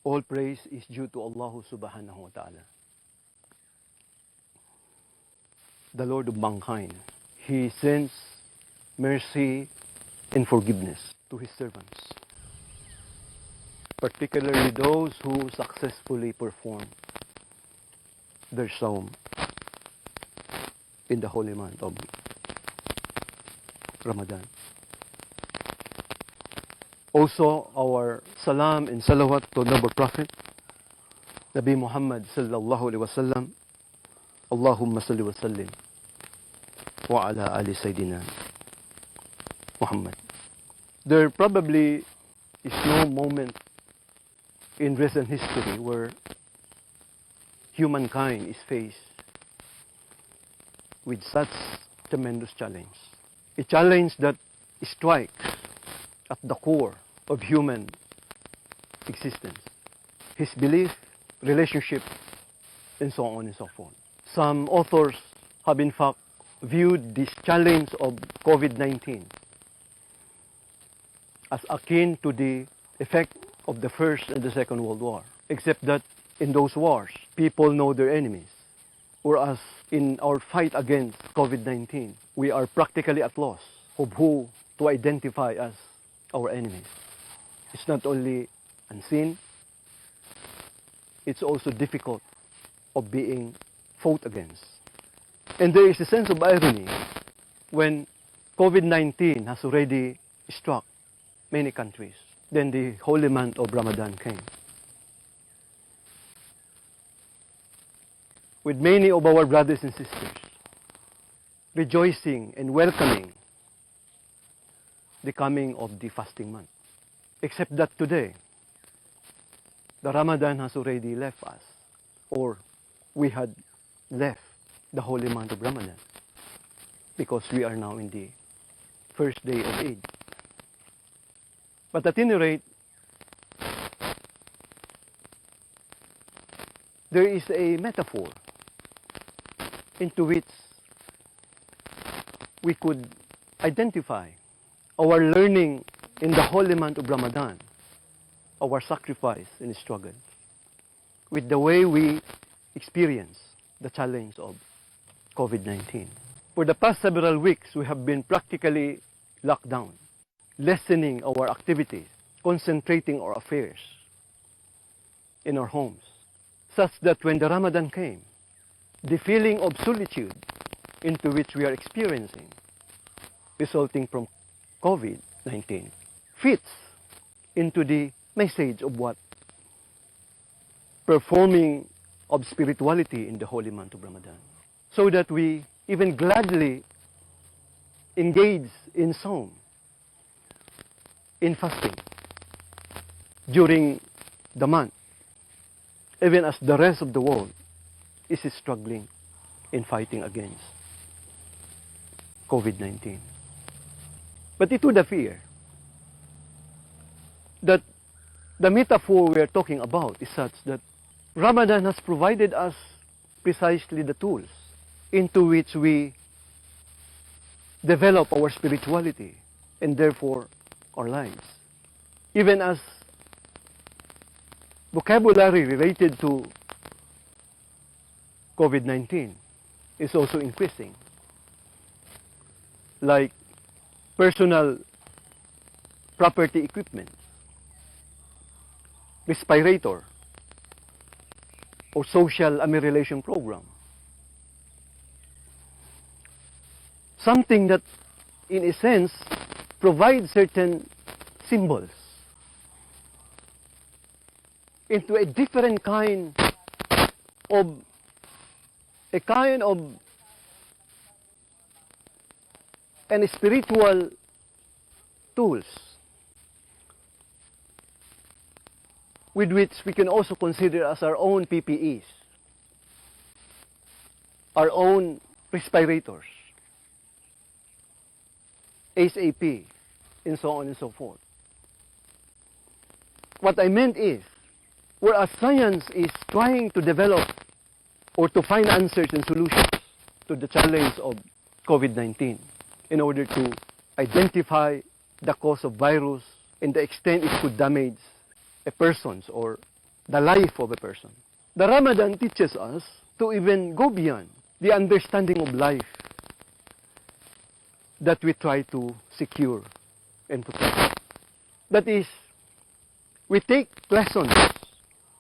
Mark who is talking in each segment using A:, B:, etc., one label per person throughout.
A: All praise is due to Allah subhanahu wa ta'ala, the Lord of mankind. He sends mercy and forgiveness to His servants, particularly those who successfully perform their Sawm in the holy month of Ramadan. Also, our salam and salawat to noble Prophet, Nabi Muhammad sallallahu alaihi wasallam. Allahumma salli wa sallim wa ala ali Sayyidina Muhammad. There probably is no moment in recent history where humankind is faced with such tremendous challenge. A challenge that strikes at the core of human existence, his belief, relationship, and so on and so forth. Some authors have in fact viewed this challenge of COVID-19 as akin to the effect of the First and the Second World War, except that in those wars, people know their enemies, whereas in our fight against COVID-19, we are practically at loss of who to identify as our enemies. It's not only unseen, it's also difficult of being fought against. And there is a sense of irony when COVID-19 has already struck many countries. Then the holy month of Ramadan came, with many of our brothers and sisters rejoicing and welcoming the coming of the fasting month. Except that today, the Ramadan has already left us, or we had left the holy month of Ramadan, because we are now in the first day of Eid. But at any rate, there is a metaphor into which we could identify our learning in the holy month of Ramadan, our sacrifice and struggle, with the way we experience the challenge of COVID-19. For the past several weeks, we have been practically locked down, lessening our activities, concentrating our affairs in our homes, such that when the Ramadan came, the feeling of solitude into which we are experiencing, resulting from COVID-19, fits into the message of what performing of spirituality in the holy month of Ramadan, so that we even gladly engage in Sawm, in fasting during the month, even as the rest of the world is struggling in fighting against COVID-19. But it would appear that the metaphor we are talking about is such that Ramadan has provided us precisely the tools into which we develop our spirituality and therefore our lives. Even as vocabulary related to COVID-19 is also increasing, like personal property equipment, respirator, or social amelioration program. Something that, in a sense, provides certain symbols into a different kind of and spiritual tools with which we can also consider as our own PPEs, our own respirators, SAP, and so on and so forth. What I meant is, whereas science is trying to develop or to find answers and solutions to the challenge of COVID-19 in order to identify the cause of virus and the extent it could damage a person's or the life of a person. The Ramadan teaches us to even go beyond the understanding of life that we try to secure and protect. That is, we take lessons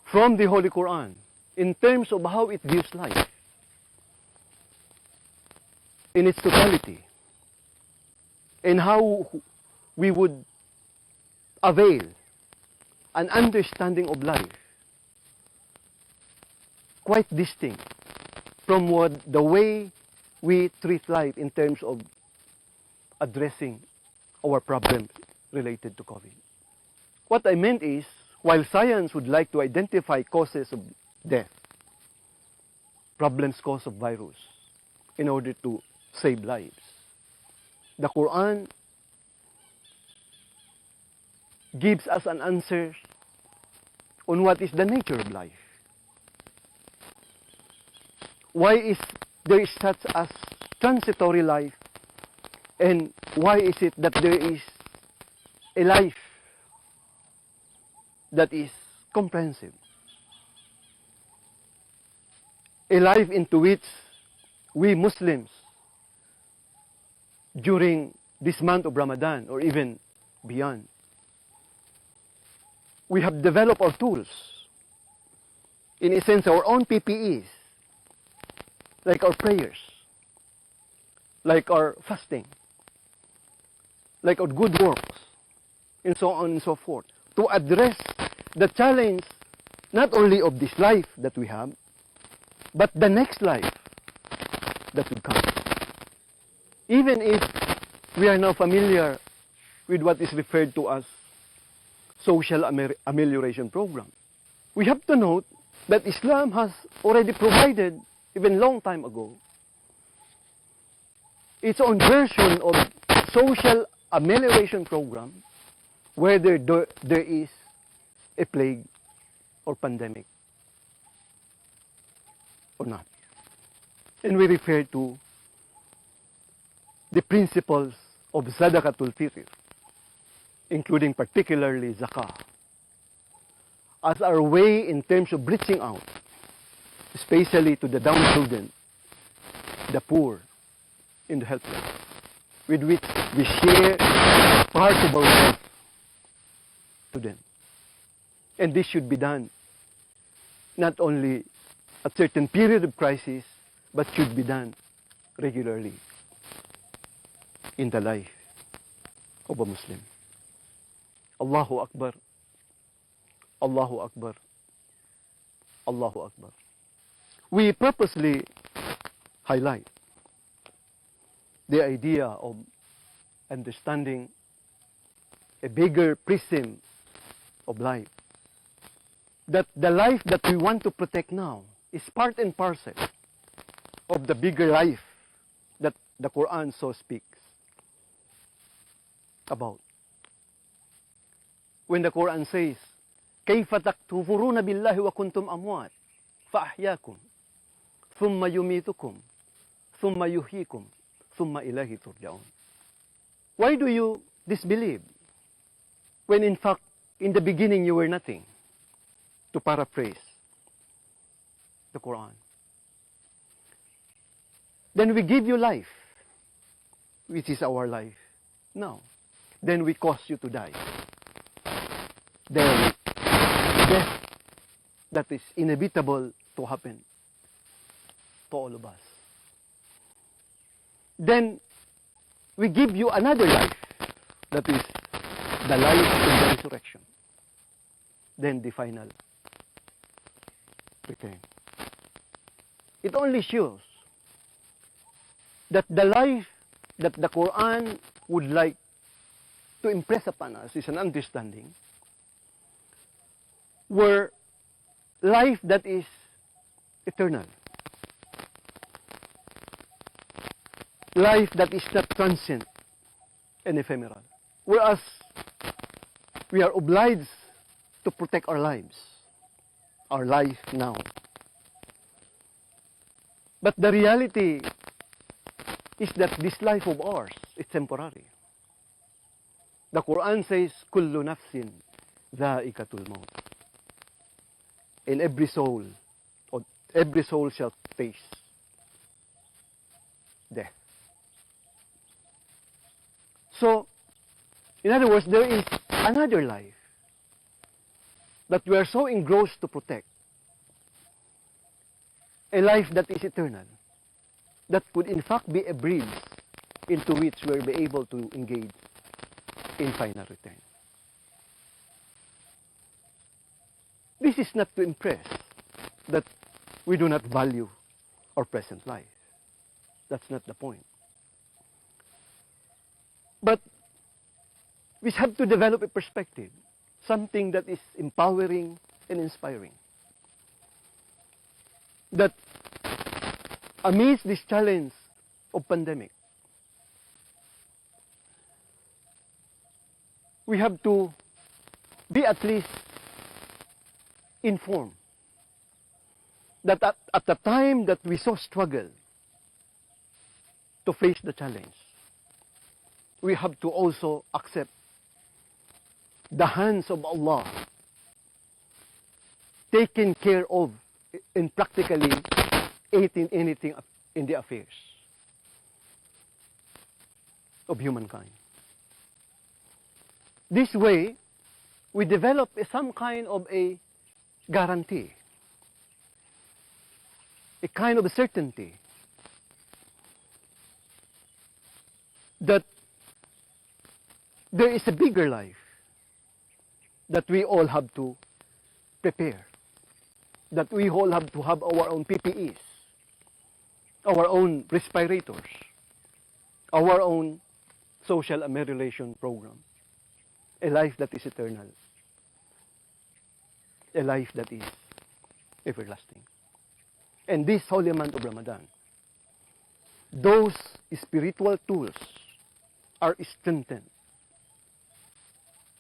A: from the Holy Quran in terms of how it views life in its totality and how we would avail an understanding of life quite distinct from the way we treat life in terms of addressing our problems related to COVID. What I meant is, while science would like to identify causes of death, problems caused of virus, in order to save lives, the Quran gives us an answer on what is the nature of life. Why is there such as transitory life, and why is it that there is a life that is comprehensive? A life into which we Muslims, during this month of Ramadan or even beyond, we have developed our tools, in a sense our own PPEs, like our prayers, like our fasting, like our good works, and so on and so forth, to address the challenge not only of this life that we have, but the next life that will come. Even if we are now familiar with what is referred to as social amelioration program, we have to note that Islam has already provided, even long time ago, its own version of social amelioration program, whether there is a plague or pandemic or not. And we refer to the principles of Sadaqatul Fitr, including particularly Zakah, as our way in terms of reaching out, especially to the downtrodden, the poor, and the helpless, with which we share part of our wealth to them. And this should be done not only at certain period of crisis, but should be done regularly in the life of a Muslim. Allahu Akbar, Allahu Akbar, Allahu Akbar. We purposely highlight the idea of understanding a bigger prism of life. That the life that we want to protect now is part and parcel of the bigger life that the Quran so speaks about. When the Quran says, كَيْفَ تَكْفُرُونَ بِاللَّهِ وَكُنْتُمْ أَمْوَاتٍ فَأَحْيَاكُمْ ثُمَّ يُمِيتُكُمْ ثُمَّ يُحْيِيكُمْ ثُمَّ إِلَيْهِ تُرْجَعُونَ. Why do you disbelieve when in fact in the beginning you were nothing? To paraphrase the Quran. Then we give you life, which is our life now. Then we cause you to die. Then death that is inevitable to happen to all of us. Then we give you another life, that is the life in the resurrection. Then the final return. It only shows that the life that the Quran would like to impress upon us is an understanding where life that is eternal, life that is not transient and ephemeral, whereas we are obliged to protect our lives, our life now. But the reality is that this life of ours is temporary. The Quran says, كُلُّ نَفْسٍ ذَائِقَةُ الْمَوْتِ. and every soul, or every soul shall face death. So, in other words, there is another life that we are so engrossed to protect, a life that is eternal, that could in fact be a bridge into which we will be able to engage in final return. This is not to impress that we do not value our present life. That's not the point. But we have to develop a perspective, something that is empowering and inspiring. That amidst this challenge of pandemic, we have to be at least informed that at the time that we so struggle to face the challenge, we have to also accept the hands of Allah taking care of in practically anything in the affairs of humankind. This way, we develop some kind of a guarantee, a kind of certainty that there is a bigger life that we all have to prepare, that we all have to have our own PPEs, our own respirators, our own social amelioration program, a life that is eternal, a life that is everlasting. And this holy month of Ramadan, those spiritual tools are strengthened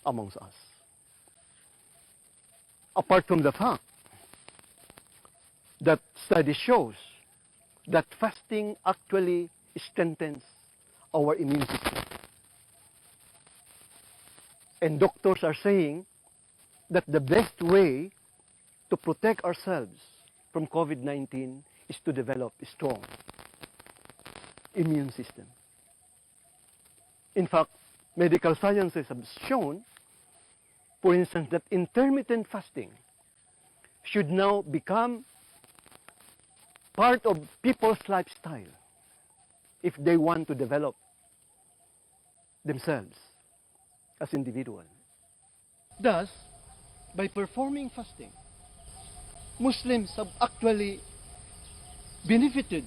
A: amongst us. Apart from the fact that study shows that fasting actually strengthens our immune system. And doctors are saying that the best way to protect ourselves from COVID-19 is to develop a strong immune system. In fact, medical sciences have shown, for instance, that intermittent fasting should now become part of people's lifestyle if they want to develop themselves as individuals. Thus, by performing fasting, Muslims have actually benefited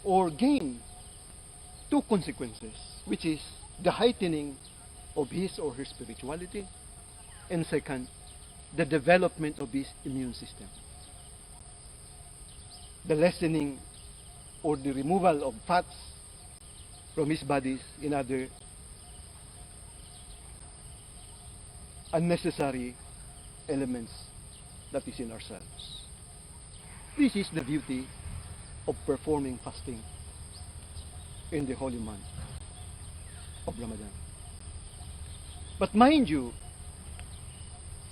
A: or gained two consequences, which is the heightening of his or her spirituality, and second, the development of his immune system. The lessening or the removal of fats from his bodies in other unnecessary elements that is in ourselves. This is the beauty of performing fasting in the holy month of Ramadan. But mind you,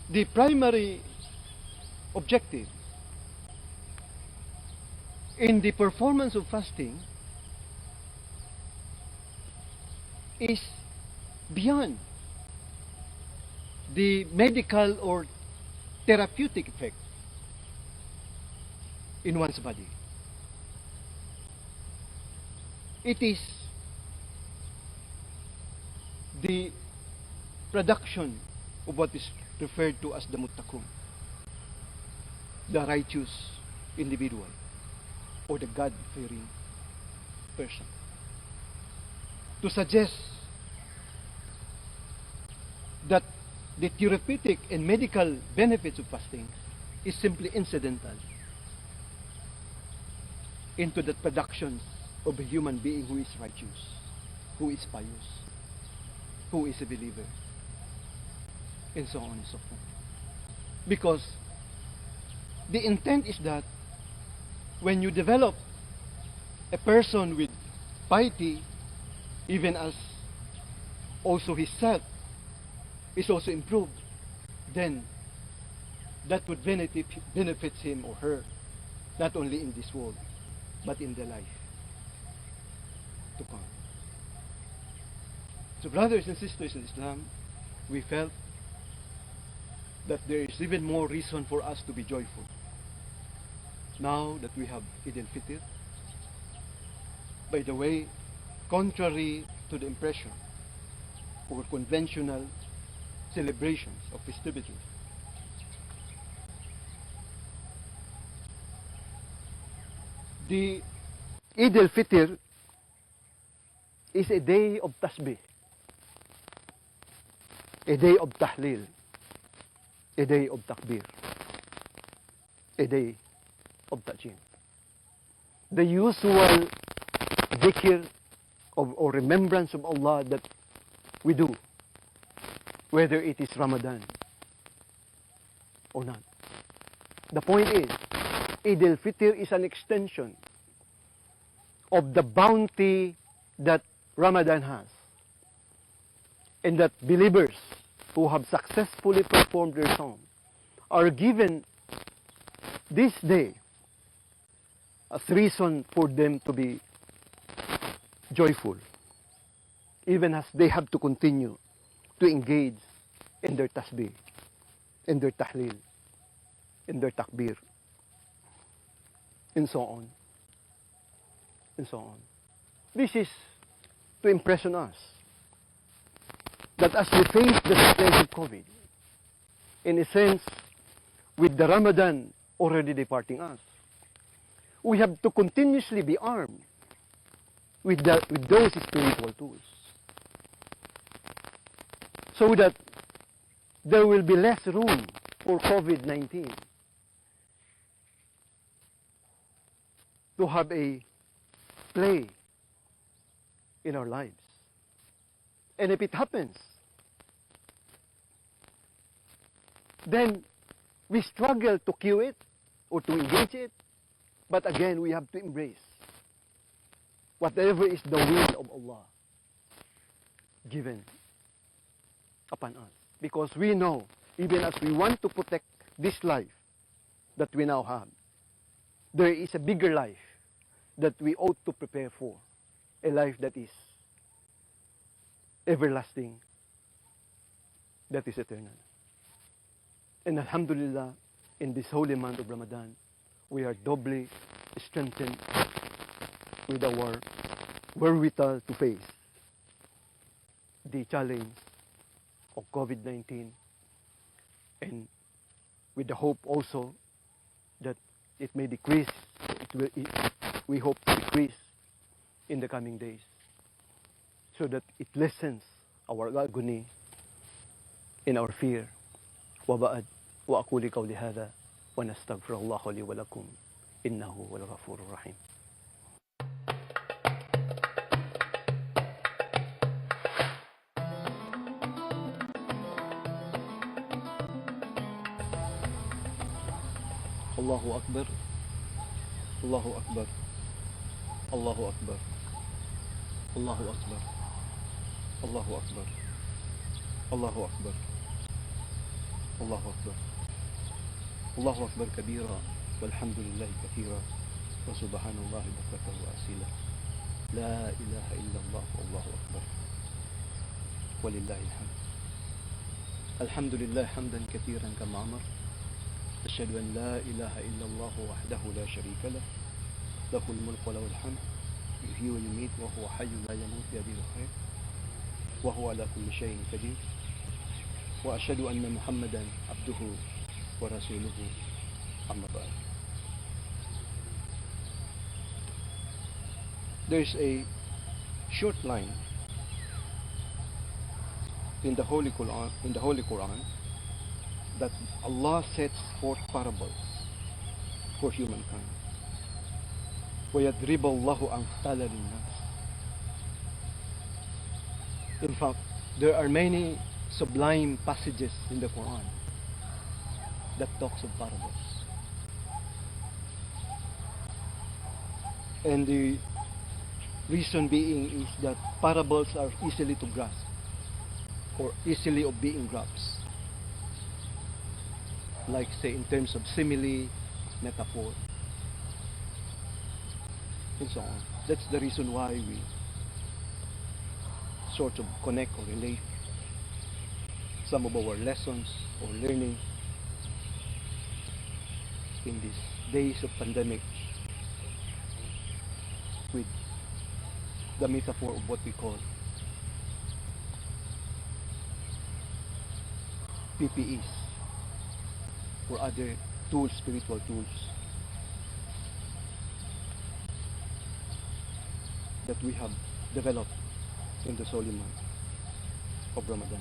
A: the primary objective in the performance of fasting is beyond the medical or therapeutic effect in one's body. It is the production of what is referred to as the muttaqun, the righteous individual, or the God-fearing person. To suggest that the therapeutic and medical benefits of fasting is simply incidental into the production of a human being who is righteous, who is pious, who is a believer, and so on and so forth. Because the intent is that when you develop a person with piety, even as also his self is also improved, then that would benefits him or her, not only in this world, but in the life to come. So brothers and sisters in Islam, we felt that there is even more reason for us to be joyful. Now that we have Eid'l Fitr, by the way, contrary to the impression or conventional celebrations of festivities, the Eid'l Fitr is a day of tasbih, a day of tahleel, a day of takbir, a day of ta'jim. The usual dhikr or remembrance of Allah that we do, whether it is Ramadan or not. The point is, Eid'l Fitr is an extension of the bounty that Ramadan has, and that believers who have successfully performed their sawm are given this day as reason for them to be joyful, even as they have to continue to engage in their tasbih, in their tahleel, in their takbir, and so on, and so on. This is to impress on us that as we face the scourge of COVID, in a sense, with the Ramadan already departing us, we have to continuously be armed with those spiritual tools, so that there will be less room for COVID-19 to have a play in our lives. And if it happens, then we struggle to cue it or to engage it, but again we have to embrace whatever is the will of Allah given upon us. Because we know, even as we want to protect this life that we now have, there is a bigger life that we ought to prepare for, a life that is everlasting, that is eternal. And Alhamdulillah, in this holy month of Ramadan, we are doubly strengthened with our wherewithal to face the challenge of COVID-19, and with the hope also that it may decrease, we hope to decrease in the coming days, so that it lessens our agony and our fear. وبعد وأقول قولي هذا ونستغفر الله لي ولكم إنه هو الغفور الرحيم. الله أكبر الله أكبر الله أكبر الله أكبر الله أكبر الله أكبر الله أكبر الله أكبر كبيرا والحمد لله كثيرا وسبحان الله بكرة وأصيلا لا إله إلا الله والله أكبر ولله الحمد. الحمد لله حمدا كثيرا كما أمر. أشهد أن لا إله إلا الله وحده لا شريك له له الملك وله الحمد يحيي ويميت وهو حي لا يموت بيده الخير وهو على كل شيء قدير. وأشهد أن محمدا عبده ورسوله أما بعد. There is a short line in the Holy Quran that Allah sets forth parables for humankind. وَيَضْرِبَ اللَّهُ أَمْثَالًا لِلنَّاسِ. In fact, there are many sublime passages in the Quran that talks of parables. And the reason being is that parables are easily to grasp or easily of being grasped. like say in terms of simile, metaphor, and so on. That's the reason why we sort of connect or relate some of our lessons or learning in these days of pandemic with the metaphor of what we call PPEs or other tools, spiritual tools that we have developed in the holy month of Ramadan.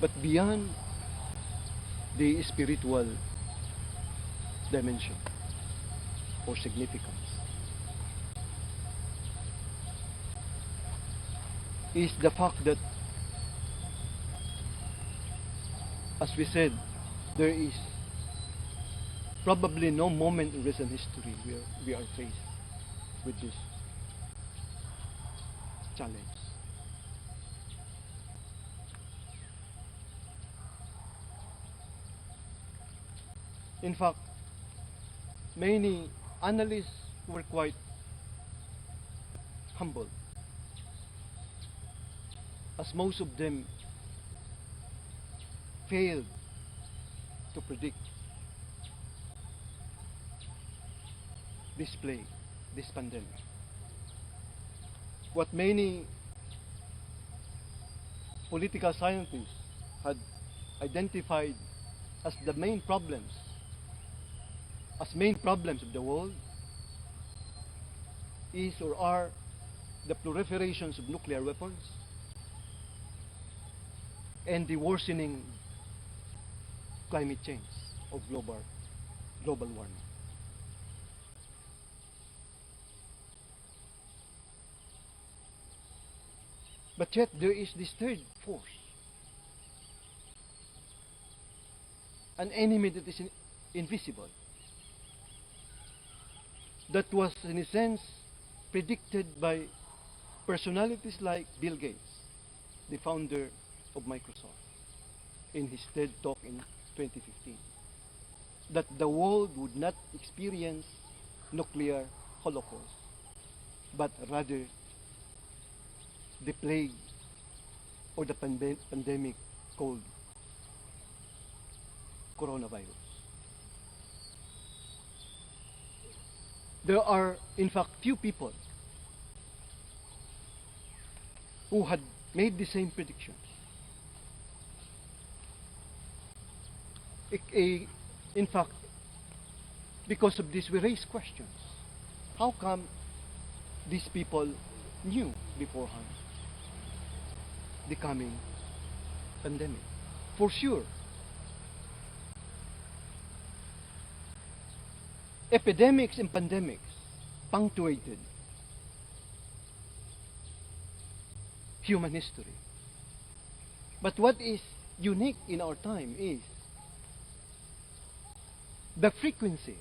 A: But beyond the spiritual dimension or significance is the fact that, as we said, there is probably no moment in recent history where we are faced with this challenge. In fact, many analysts were quite humble, as most of them failed to predict this plague, this pandemic. What many political scientists had identified as the main problems of the world is or are the proliferations of nuclear weapons and the worsening climate change of global warming. But yet there is this third force, an enemy that is invisible, that was in a sense predicted by personalities like Bill Gates, the founder of Microsoft, in his TED Talk in 2015, that the world would not experience nuclear holocaust, but rather the plague or the pandemic called coronavirus. There are, in fact, few people who had made the same predictions. In fact, because of this, we raise questions. How come these people knew beforehand the coming pandemic? For sure, epidemics and pandemics punctuated human history. But what is unique in our time is the frequency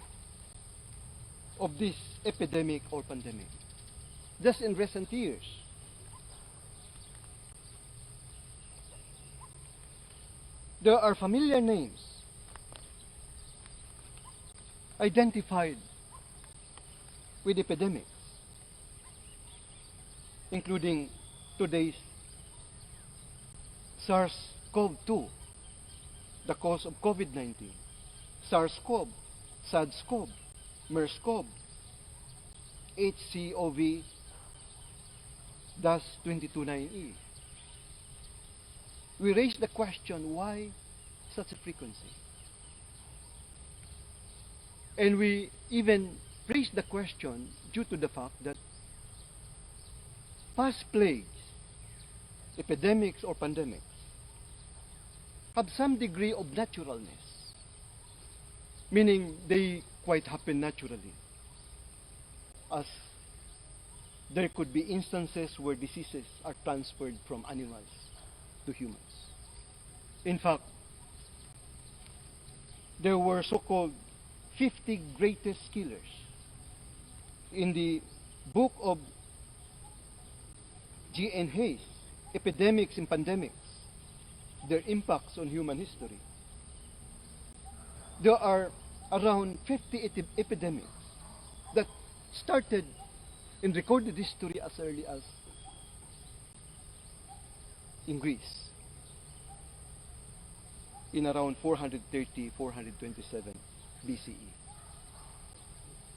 A: of this epidemic or pandemic. Just in recent years, there are familiar names identified with epidemics, including today's SARS-CoV-2, the cause of COVID-19, SARS-CoV, SARS-CoV, MERS-CoV, HCOV-229E. We raise the question, why such a frequency? And we even raise the question due to the fact that past plagues, epidemics or pandemics, have some degree of naturalness, meaning they quite happen naturally, as there could be instances where diseases are transferred from animals to humans. In fact, there were so-called 50 greatest killers in the book of G.N. Hayes, Epidemics and Pandemics, Their Impacts on Human History. there are around 50 epidemics that started in recorded history as early as in Greece in around 430, 427 BCE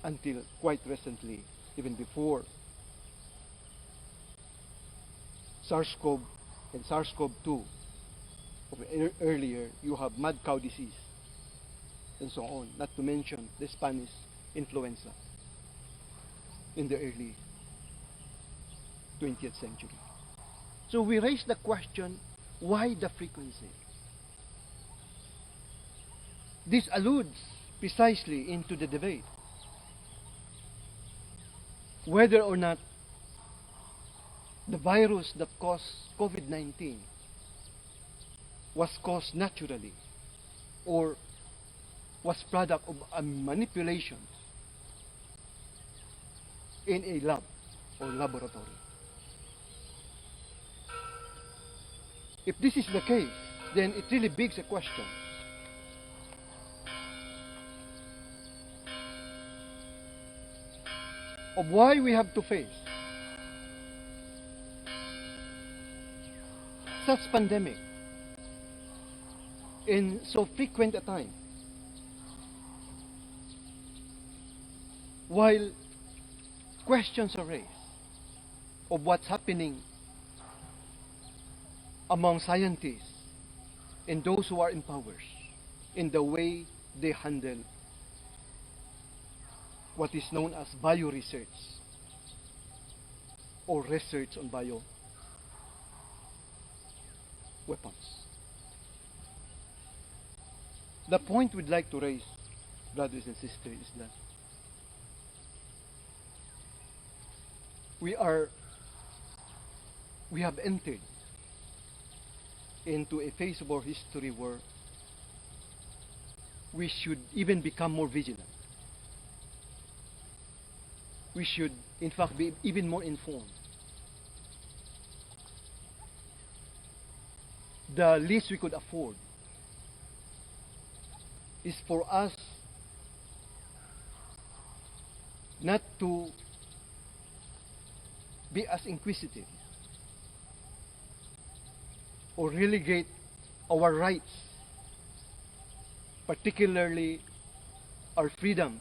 A: until quite recently, even before SARS-CoV and SARS-CoV-2, earlier you have mad cow disease and so on, not to mention the Spanish influenza in the early 20th century. So we raise the question, why the frequency? This alludes precisely into the debate whether or not the virus that caused COVID-19 was caused naturally or was product of a manipulation in a lab or laboratory. If this is the case, then it really begs a question. Of why we have to face such pandemic in so frequent a time, while questions are raised of what's happening among scientists and those who are in power in the way they handle what is known as bioresearch or research on bio weapons. The point we'd like to raise, brothers and sisters, is that we have entered into a phase of our history where we should even become more vigilant. We should, in fact, be even more informed. The least we could afford is for us not to be as inquisitive or relegate our rights, particularly our freedom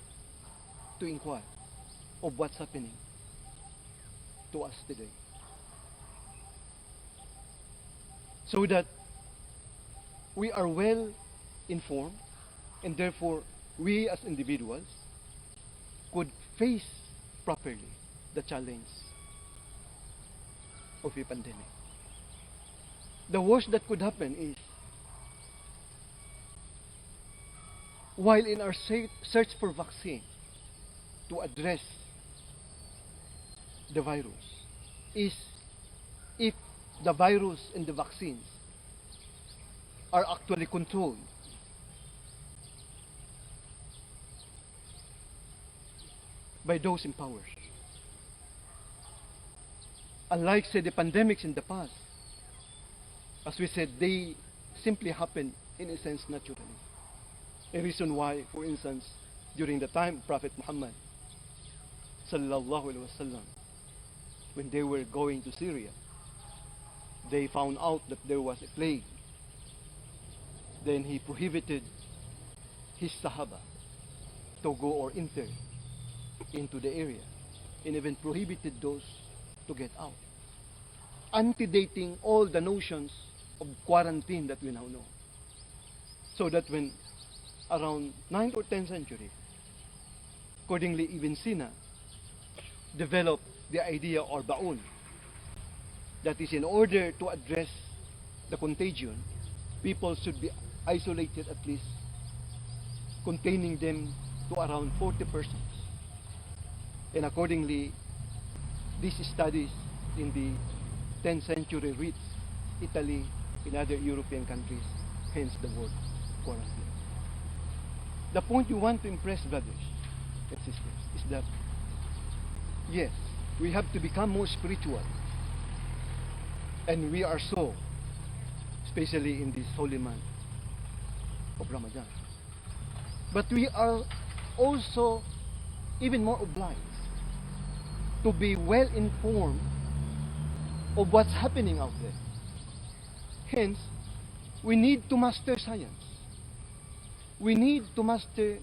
A: to inquire of what's happening to us today, so that we are well informed and therefore we as individuals could face properly the challenge of a pandemic. The worst that could happen is, while in our search for vaccine to address the virus, is if the virus and the vaccines are actually controlled by those in power. Unlike, say, the pandemics in the past, as we said, they simply happen in a sense naturally. A reason why, for instance, during the time of Prophet Muhammad sallallahu alaihi wasallam, when they were going to Syria, they found out that there was a plague. Then he prohibited his Sahaba to go or enter into the area, and even prohibited those to get out, antedating all the notions of quarantine that we now know. So that when around 9th or 10th century, accordingly Ibn Sina developed the idea or ba'un, that is, in order to address the contagion, people should be isolated, at least containing them to around 40 persons. And accordingly, these studies in the 10th century reached Italy and other European countries, hence the word quarantine. The point we want to impress, brothers and sisters, is that yes, we have to become more spiritual, and we are so, especially in this holy month of Ramadan. But we are also even more obliged to be well informed of what's happening out there. Hence, we need to master science. We need to master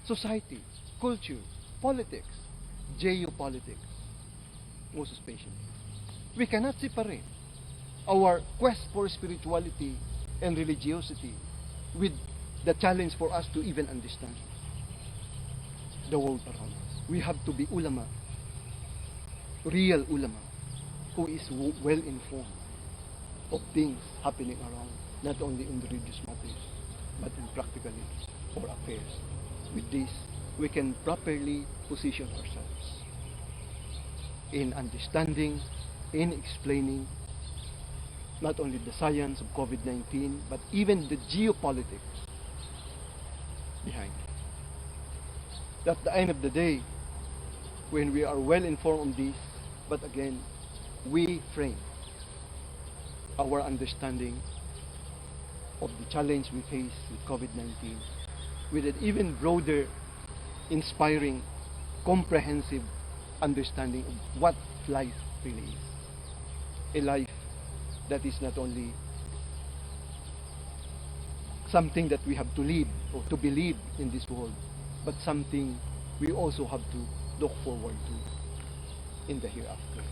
A: society, culture, politics, geopolitics, most especially. We cannot separate our quest for spirituality and religiosity with the challenge for us to even understand the world around us. We have to be ulama, real ulama, who is well informed of things happening around, not only in religious matters, but in practical or affairs. With this, we can properly position ourselves in understanding, in explaining not only the science of COVID-19, but even the geopolitics behind it. At the end of the day, when we are well informed on this, but again, we frame our understanding of the challenge we face with COVID-19 with an even broader, inspiring, comprehensive understanding of what life really is. A life that is not only something that we have to live or to believe in this world, but something we also have to look forward to in the hereafter.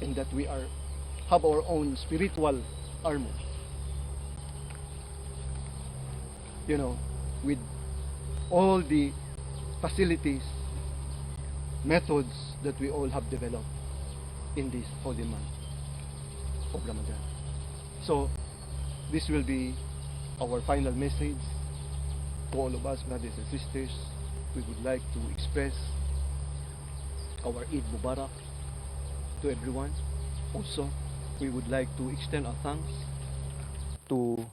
A: And that we have our own spiritual armor. You know, with all the facilities, methods that we all have developed in this holy month of Ramadan. So, this will be our final message to all of us, brothers and sisters. We would like to express our Eid Mubarak to everyone. Also, we would like to extend our thanks to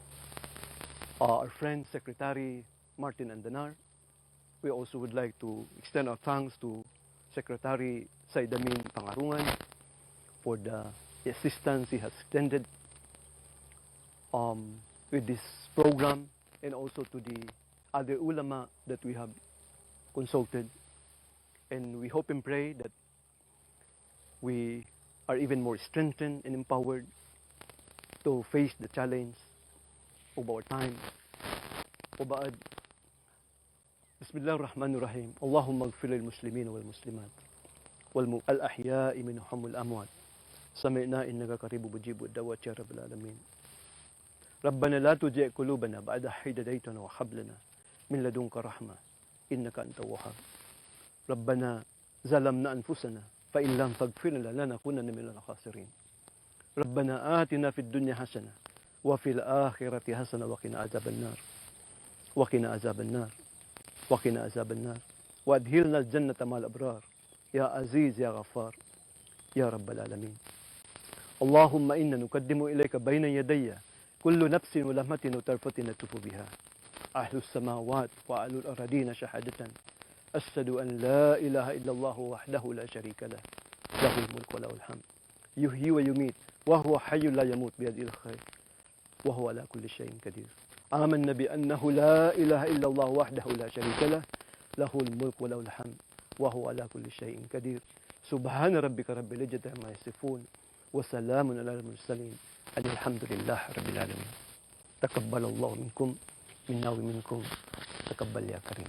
A: our friend Secretary Martin Andanar. We also would like to extend our thanks to Secretary Saidamin Pangarungan for the assistance he has extended with this program, and also to the other ulama that we have consulted. And we hope and pray that we are even more strengthened and empowered to face the challenge of our time. وبعد بسم الله الرحمن الرحيم اللهم اغفر للمسلمين والمسلمات والأحياء منهم والأموات سمعنا إنك قريب مجيب الدعوات يا رب العالمين ربنا لا تزغ قلوبنا بعد إذ هديتنا وهب لنا من لدنك رحمة إنك أنت الوهاب ربنا ظلمنا أنفسنا فإن لم تغفر لنا لنكونن من الخاسرين ربنا آتنا في الدنيا حسنة وفي الآخرة حسنة وقنا عذاب النار وقنا عذاب النار وقنا عذاب النار وأدخلنا الجنة مع الأبرار يا عزيز يا غفار يا رب العالمين اللهم إنا نقدم إليك بين يدي كل نفس ولمة وطرفة نطوف بها أهل السماوات وأهل الأراضين شهادة أشهد أن لا إله إلا الله وحده لا شريك له له الملك وله الحمد يحيي ويميت وهو حي لا يموت بيده الخير وهو على كل شيء قدير آمنا بأنه لا إله إلا الله وحده لا شريك له له الملك وله الحمد وهو على كل شيء قدير سبحان ربك رب العزة عما يصفون وسلام على المرسلين أن الحمد لله رب العالمين تقبل الله منكم منا ومنكم تقبل يا كريم